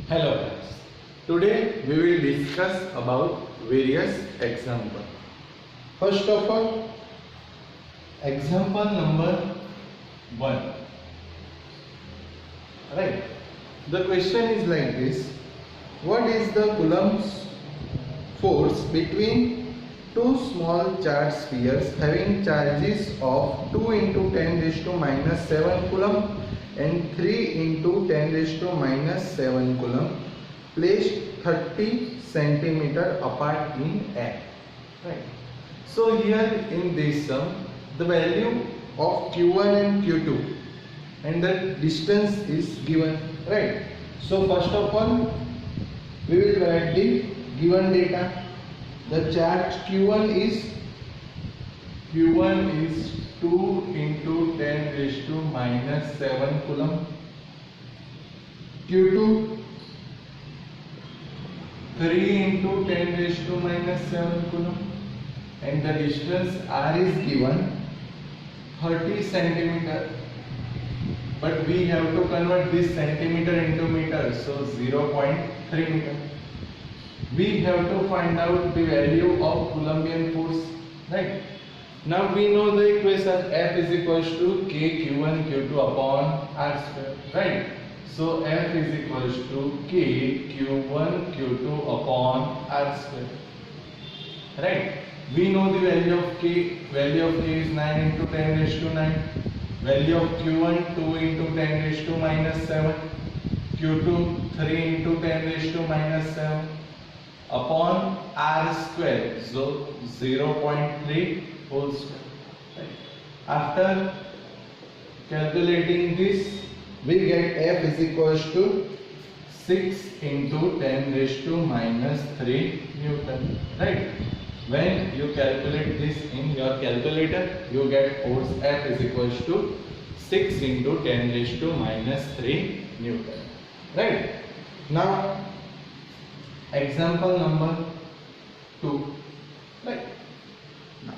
Hello guys. Today we will discuss about various examples. First of all, example number 1. Right. The question is like this. What is the Coulomb's force between two small charged spheres having charges of 2 into 10 raised to minus 7 coulomb and 3 into 10 raised to minus 7 coulomb placed 30 centimeter apart in air. Right. So here in this sum, the value of Q1 and Q2 and the distance is given. Right. So first of all, we will write the given data. The charge Q1 is 2 into 10 raised to minus 7 coulomb. Q2 3 into 10 raised to minus 7 coulomb, and the distance R is given 30 centimeter. But we have to convert this centimeter into meter, so 0.3 meter. We have to find out the value of Coulombian force, right? Now we know the equation F is equals to K Q1 Q2 upon R square, right? So F is equals to K Q1 Q2 upon R square, right? We know the value of K. Value of K is 9 into 10 raised to 9. Value of Q1 2 into 10 raised to minus 7. Q2 3 into 10 raised to minus 7. Upon R square, so 0.3 whole square. Right. After calculating this, we get F is equals to 6 into 10 raised to minus 3 Newton. Right. When you calculate this in your calculator, you get force F is equals to 6 into 10 raised to minus 3 Newton. Right. Now, example number 2. Right. Now,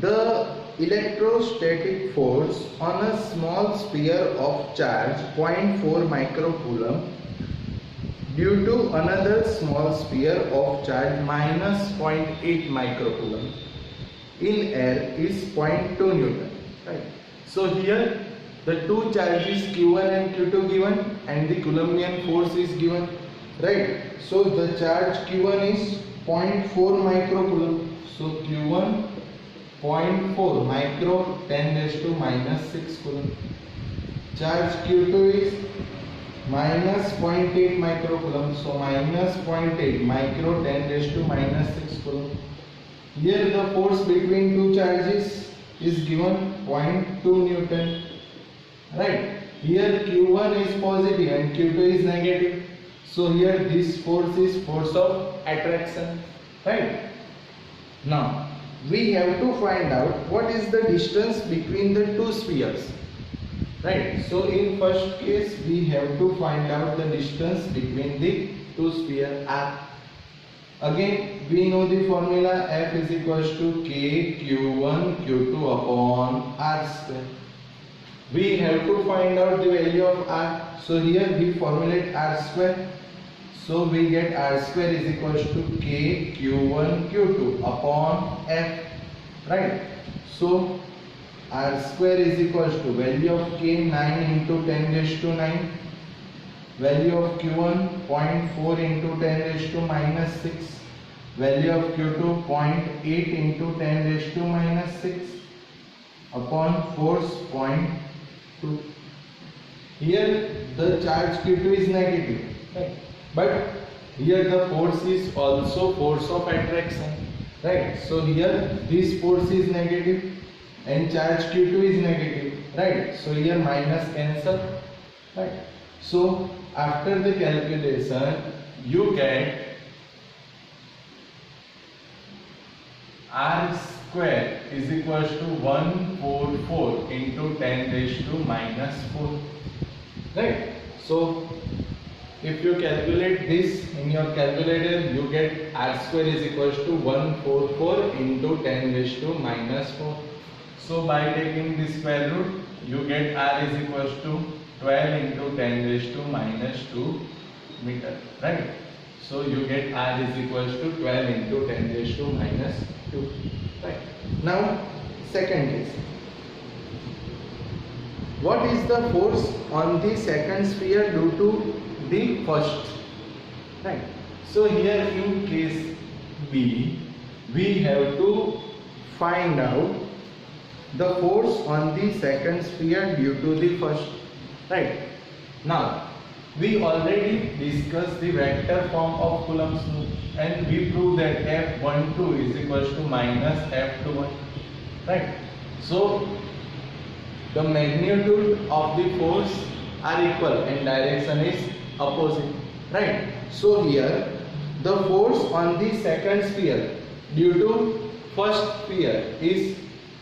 the electrostatic force on a small sphere of charge 0.4 microcoulomb due to another small sphere of charge minus 0.8 microcoulomb in air is 0.2 Newton. Right. So here the two charges Q1 and Q2 given and the Coulombian force is given. Right. So the charge Q1 is 0.4 microcoulomb. So Q1 0.4 micro 10 raised to minus 6 coulomb. Charge Q2 is minus 0.8 microcoulomb. So minus 0.8 micro 10 raised to minus 6 coulomb. Here the force between two charges is given 0.2 Newton. Right. Here Q1 is positive and Q2 is negative. So here this force is force of attraction. Right. Now we have to find out what is the distance between the two spheres. Right. So in first case we have to find out the distance between the two spheres R. Again we know the formula F is equals to K Q1 Q2 upon R square. We have to find out the value of R. So here we formulate R square. So we get R square is equals to K Q1 Q2 upon F. Right. So R square is equals to value of K 9 into 10 raised to 9. Value of Q1 0.4 into 10 raised to minus 6. Value of Q2 0.8 into 10 raised to minus 6 upon force 0.2. Here the charge Q2 is negative. Right. But here the force is also force of attraction. Right. So here this force is negative and charge Q2 is negative. Right. So here minus cancel. Right. So after the calculation you get R square is equals to 144 into 10 raised to minus 4. Right. So if you calculate this in your calculator, you get R square is equals to 144 into 10 raised to minus 4. So by taking the square root, you get R is equals to 12 into 10 raised to minus 2 meter, right? So you get R is equals to 12 into 10 raised to minus 2, right? Now second case. What is the force on the second sphere due to the first? Right. So here in case B, we have to find out the force on the second sphere due to the first. Right. Now, we already discussed the vector form of Coulomb's law and we proved that F12 is equals to minus F21. Right. So, the magnitude of the force are equal and direction is opposite, right? So here the force on the second sphere due to first sphere is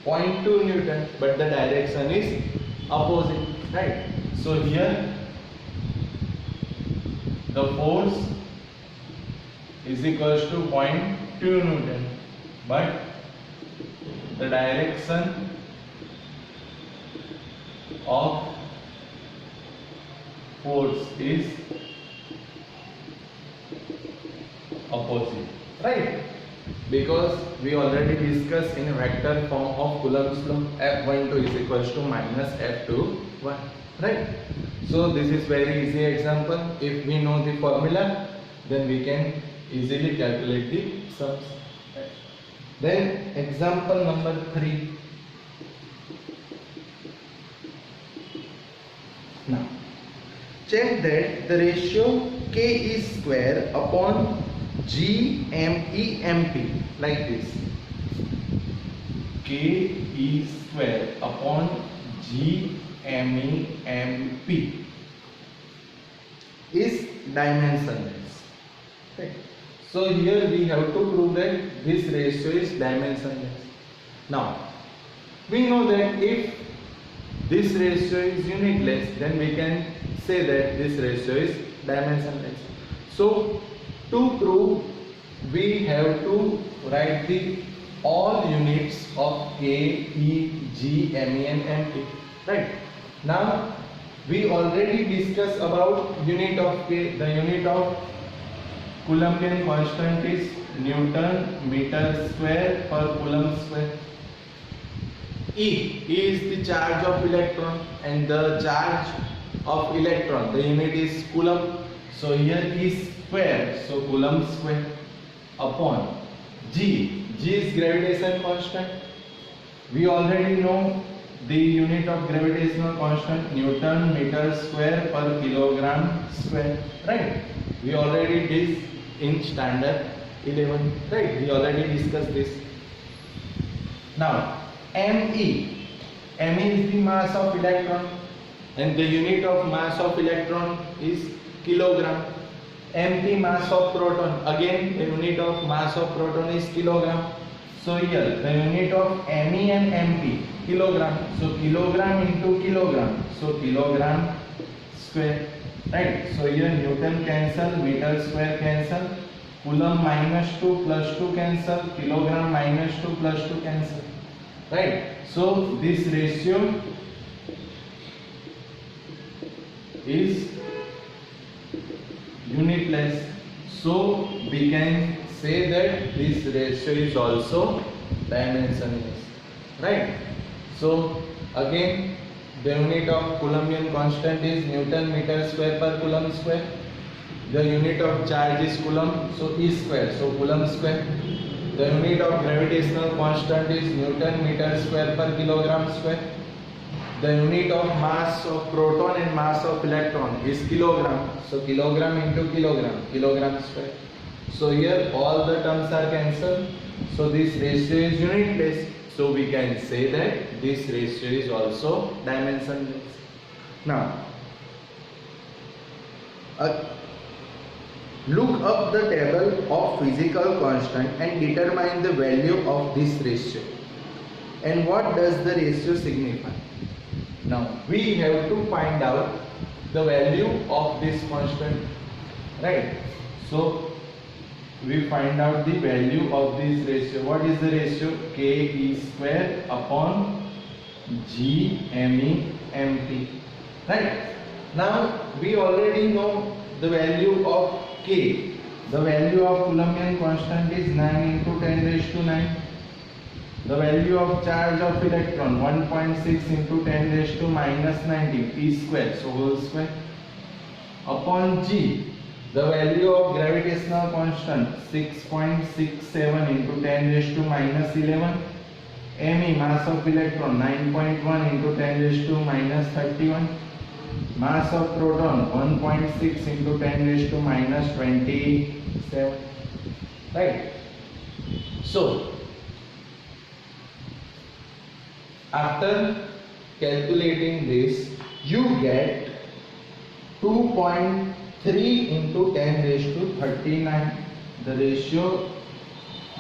0.2 Newton, but the direction is opposite, right? So here the force is equals to 0.2 Newton, but the direction of force is opposite, right? Because we already discussed in vector form of Coulomb's law, F12 is equals to minus F21, right? So this is very easy example. If we know the formula, then we can easily calculate the sums. Right? Then example number 3. Now, check that the ratio K is square upon GMEMP like this. K is square upon GMEMP is dimensionless. Okay. So here we have to prove that this ratio is dimensionless. Now, we know that if this ratio is unitless, then we can say that this ratio is dimensionless. So to prove, we have to write the all units of K, E, G, ME and MP. Right. Now we already discussed about unit of K. The unit of Coulombian constant is Newton meter square per Coulomb square. E is the charge of electron, and the charge of electron, the unit is Coulomb. So here is square, so Coulomb square upon G. G is gravitation constant. We already know the unit of gravitational constant, Newton meter square per kilogram square, right? We already did in standard 11, right? We already discussed this. Now ME is the mass of electron, and the unit of mass of electron is kilogram. MP mass of proton, again the unit of mass of proton is kilogram. So here the unit of ME and MP, kilogram. So kilogram into kilogram, so kilogram square, right? So here Newton cancel, meter square cancel, Coulomb minus 2 plus 2 cancel, kilogram minus 2 plus 2 cancel, right? So this ratio is unitless, so we can say that this ratio is also dimensionless, right? So again the unit of Coulombian constant is Newton meter square per Coulomb square. The unit of charge is Coulomb, so E square, so Coulomb square. The unit of gravitational constant is Newton meter square per kilogram square. The unit of mass of proton and mass of electron is kilogram, so kilogram into kilogram, kilogram square. So here all the terms are cancelled, so this ratio is unitless, so we can say that this ratio is also dimensionless. Now look up the table of physical constant and determine the value of this ratio. And what does the ratio signify? Now we have to find out the value of this constant, right? So we find out the value of this ratio. What is the ratio? K E square upon G ME MP, right? Now we already know the value of K, the value of Coulombian constant is 9 into 10 raised to 9. The value of charge of electron 1.6 into 10 raised to minus 19 P square, so whole square, upon G, the value of gravitational constant 6.67 into 10 raised to minus 11. Me, mass of electron 9.1 into 10 raised to minus 31. Mass of proton 1.6 into 10 raised to minus 27. Right? So, after calculating this, you get 2.3 into 10 raised to 39. The ratio,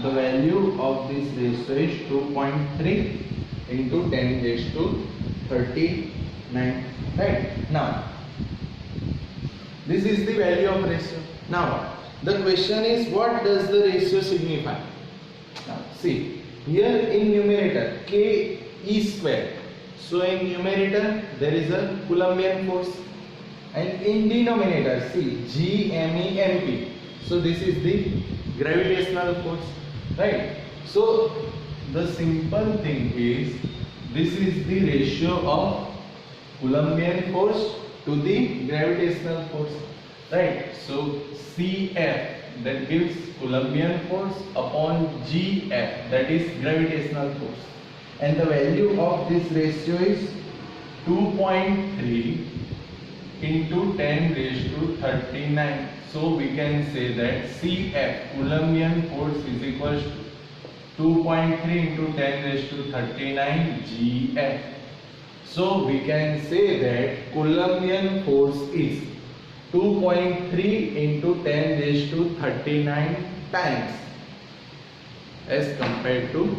the value of this ratio is 2.3 into 10 raised to 39. Right? Now, this is the value of ratio. Now, the question is, what does the ratio signify? Now, see, here in numerator, K E square. So, in numerator, there is a Coulombian force. And in denominator, see, G, M, E, M, P. So, this is the gravitational force. Right? So, the simple thing is, this is the ratio of Coulombian force to the gravitational force. Right? So, CF, that gives Coulombian force, upon GF, that is gravitational force. And the value of this ratio is 2.3 into 10 raised to 39. So we can say that CF, Coulombian force, is equal to 2.3 into 10 raised to 39 GF. So we can say that Coulombian force is 2.3 into 10 raised to 39 times as compared to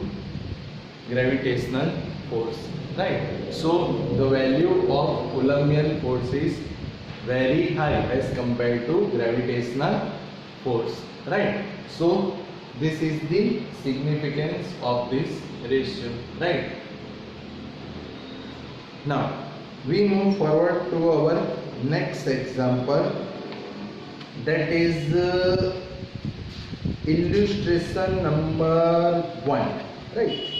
gravitational force. Right? So the value of Coulombian force is very high as compared to gravitational force. Right? So this is the significance of this ratio. Right? Now we move forward to our next example, that is illustration number 1. Right?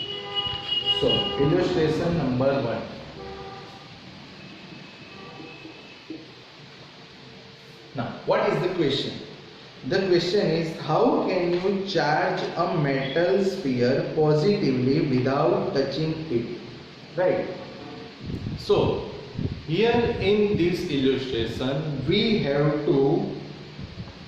So illustration number 1. Now, what is the question? The question is, how can you charge a metal sphere positively without touching it? Right? So, here in this illustration, we have to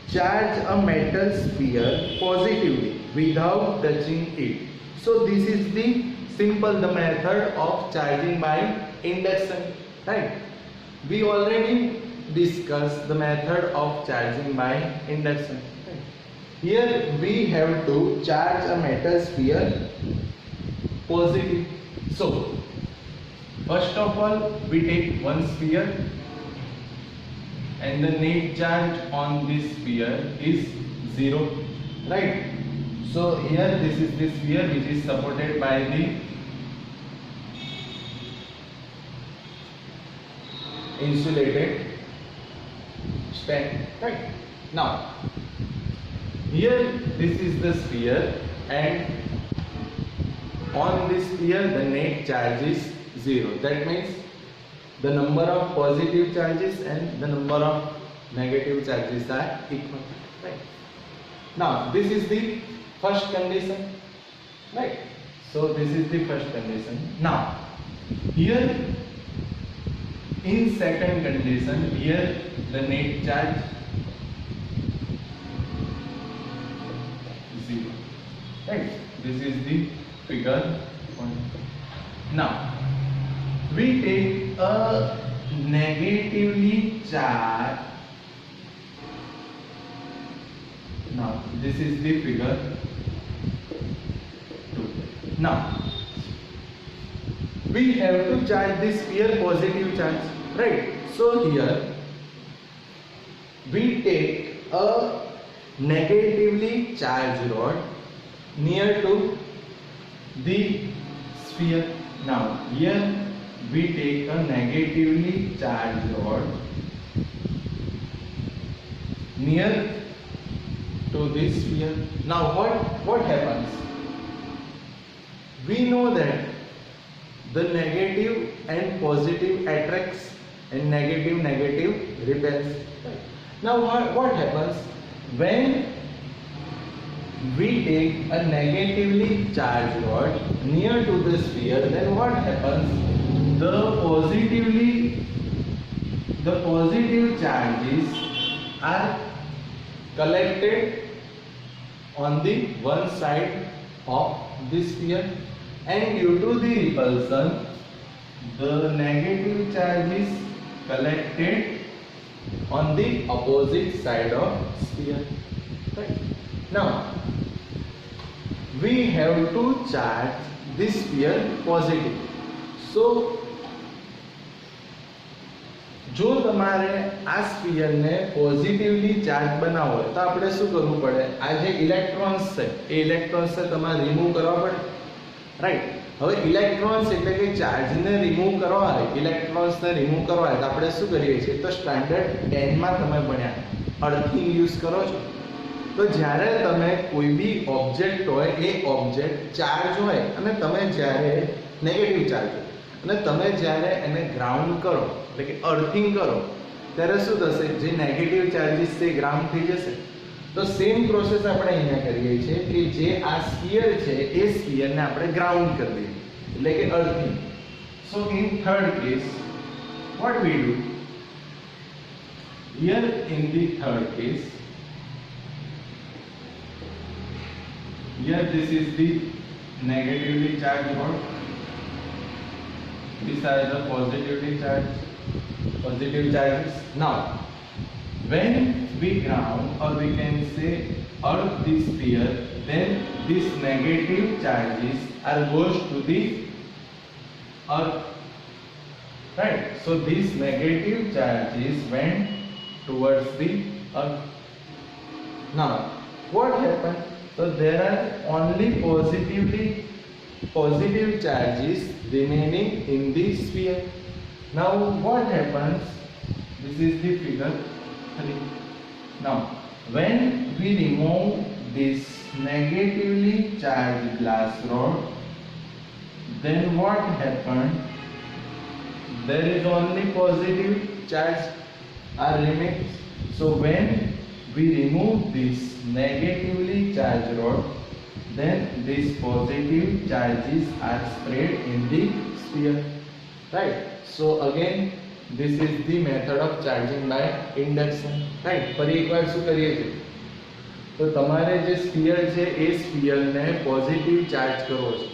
charge a metal sphere positively without touching it. So, this is the method of charging by induction. Right? We already discussed the method of charging by induction. Right? Here we have to charge a metal sphere positive. So, first of all, we take one sphere and the net charge on this sphere is 0. Right? So here this is the sphere which is supported by the insulated stand. Right? Now, here this is the sphere, and on this sphere the net charge is 0. That means the number of positive charges and the number of negative charges are equal. Right? Now, this is the first condition. Right? So this is the first condition. Now, here in second condition, here the net charge 0. Right? This is the figure 1. Now, we take a negatively charged. Now, this is the figure 2. Now, we have to charge this sphere positive charge. Right? So here we take a negatively charged rod near to the sphere. Now, here we take a negatively charged rod near to this sphere. Now what happens? We know that the negative and positive attracts and negative repels. Now what happens when we take a negatively charged rod near to the sphere? Then what happens? The positive charges are collected on the one side of the sphere, and due to the repulsion the negative charge is collected on the opposite side of sphere. Right? Now we have to charge this sphere positive. So જો તમારે આ સ્ફિયરને positively charge બનાવવો હોય તો આપણે શું કરવું પડે? આ જે ઇલેક્ટ્રોન્સ છે એ ઇલેક્ટ્રોન્સને તમારે રિમૂવ કરવા પડે, રાઈટ? હવે ઇલેક્ટ્રોન્સ એટલે કે ચાર્જને રિમૂવ કરવા હોય, ઇલેક્ટ્રોન્સને રિમૂવ કરવા હોય તો આપણે શું કરીએ છીએ? તો સ્ટાન્ડર્ડ 10 માં તમે ભણ્યા અર્થિંગ યુઝ કરો છો. તો જ્યારે તમે કોઈ બી ઓબ્જેક્ટ હોય એ ઓબ્જેક્ટ ચાર્જ હોય અને તમે જ્યારે નેગેટિવ ચાર્જ હોય અને તમે જ્યારે એને ગ્રાઉન્ડ કરો એટલે કે અર્થિંગ કરો ત્યારે શું થશે? જે નેગેટિવ ચાર્જીસ છે ગ્રાઉન્ડ થઈ જશે. તો સેમ પ્રોસેસ આપણે અહીંયા કરીએ છીએ કે જે આ સ્ફિયર છે એ સ્ફિયરને આપણે ગ્રાઉન્ડ કરી દઈએ એટલે કે earthing. So in third case what we do here in the third case, here this is the negatively charged rod, these are the positive charges. Now when we ground, or we can say earth this sphere, then these negative charges are goes to the earth, right? So these negative charges went towards the earth. Now what happened? So there are only positive charges remaining in the sphere. Now what happens? This is the figure 3. Now when we remove this negatively charged glass rod, then what happened? There is only positive charge are remains. So when we remove this negatively charged rod, then these positive charges are spread in the sphere, right? So again this is the method of charging by induction, right? ફરી એકવાર શું કરીએ છીએ? તો તમારે જે sphere છે એ સ્ફિયરને positive charge કરવો છે.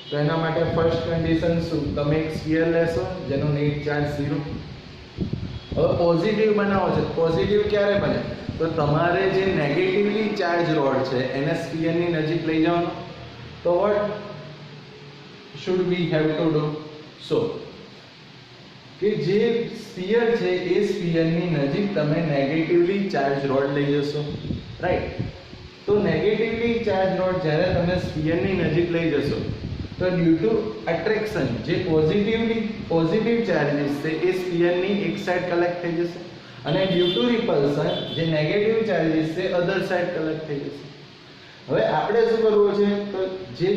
તો એના માટે ફર્સ્ટ કન્ડિશન શું? તમે એક સ્ફિયર લેશો જેનો નેટ ચાર્જ 0. હવે પોઝિટિવ બનાવો છે. પોઝિટિવ ક્યારે બને? તો તમારે જે નેગેટિવલી ચાર્જ રોડ છે એને સ્ફિયરની નજીક લઈ જવાનો. તો what should we have to do? So કે જે સ્ફિયર છે એ સ્ફિયરની નજીક તમે નેગેટિવલી ચાર્જ રોડ લઈ જશો, રાઈટ? તો નેગેટિવલી ચાર્જ રોડ જ્યારે તમે સ્ફિયરની નજીક લઈ જશો તો ડ્યુ ટુ એટ્રેક્શન જે પોઝિટિવ ચાર્જીસ છે એ સ્ફિયરની એક સાઈડ કલેક્ટ થઈ જશે અને ડ્યુ ટુ રિપલ્શન જે નેગેટિવ ચાર્જીસ છે અધર સાઈડ કલેક્ટ થઈ જશે. હવે આપણે શું કરવું છે? તો જે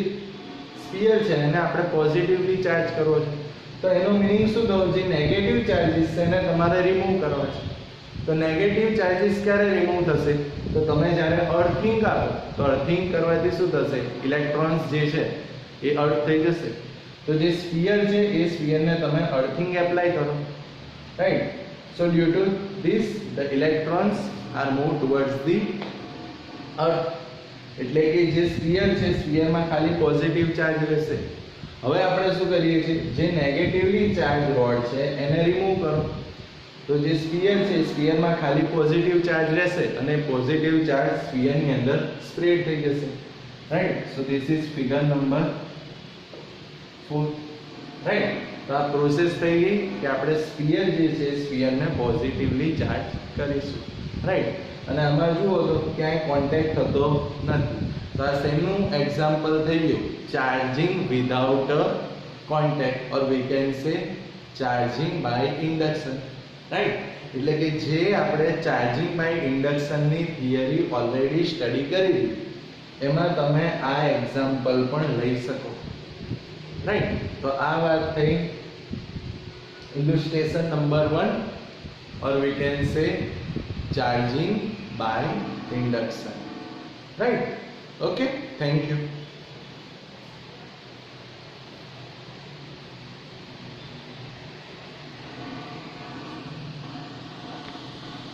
સ્ફિયર છે એને આપણે પોઝિટિવલી ચાર્જ કરવો છે. તો એનો મીનિંગ શું થયો? જે નેગેટિવ ચાર્જીસ છે એને તમારે રિમૂવ કરવા છે. તો નેગેટિવ ચાર્જીસ ક્યારે રિમૂવ થશે? તો તમે જ્યારે અર્થિંગ આપો તો અર્થિંગ કરવાથી શું થશે? ઇલેક્ટ્રોન્સ જે છે એ અર્થ થઈ જશે. તો જે સ્ફિયર છે એ સ્ફિયરને તમે અર્થિંગ એપ્લાય કરો, right? So due to this the electrons are moved towards the earth. એટલે કે જે સ્ફિયર છે સ્ફિયરમાં ખાલી પોઝિટિવ ચાર્જ રહેશે. હવે આપણે શું કરીએ છીએ? જે નેગેટિવલી ચાર્જ રોડ છે એને રિમૂવ કરો. તો જે સ્ફિયર છે સ્ફિયરમાં ખાલી પોઝિટિવ ચાર્જ રહેશે અને પોઝિટિવ ચાર્જ સ્ફિયરની અંદર સ્પ્રેડ થઈ જશે, right? So this is figure number 4, right? તો આ પ્રોસેસ થઈ ગઈ કે આપણે સ્ફિયર જે છે સ્ફિયરને પોઝિટિવલી ચાર્જ કરીશું, રાઈટ? અને આમાં જુઓ તો ક્યાંય કોન્ટેક્ટ થતો નથી. તો આ શેનું એક્ઝામ્પલ થઈ ગયું? Charging without a contact, or we can say charging by induction, right. એટલે કે જે આપણે ચાર્જિંગ બાય ઇન્ડક્શનની થિયરી ઓલરેડી સ્ટડી કરી દીધી એમાં તમે આ એક્ઝામ્પલ પણ લઈ શકો. રાઈટ. તો આ વાત થઈ illustration number 1 or we can say charging by induction. Right. Okay, thank you.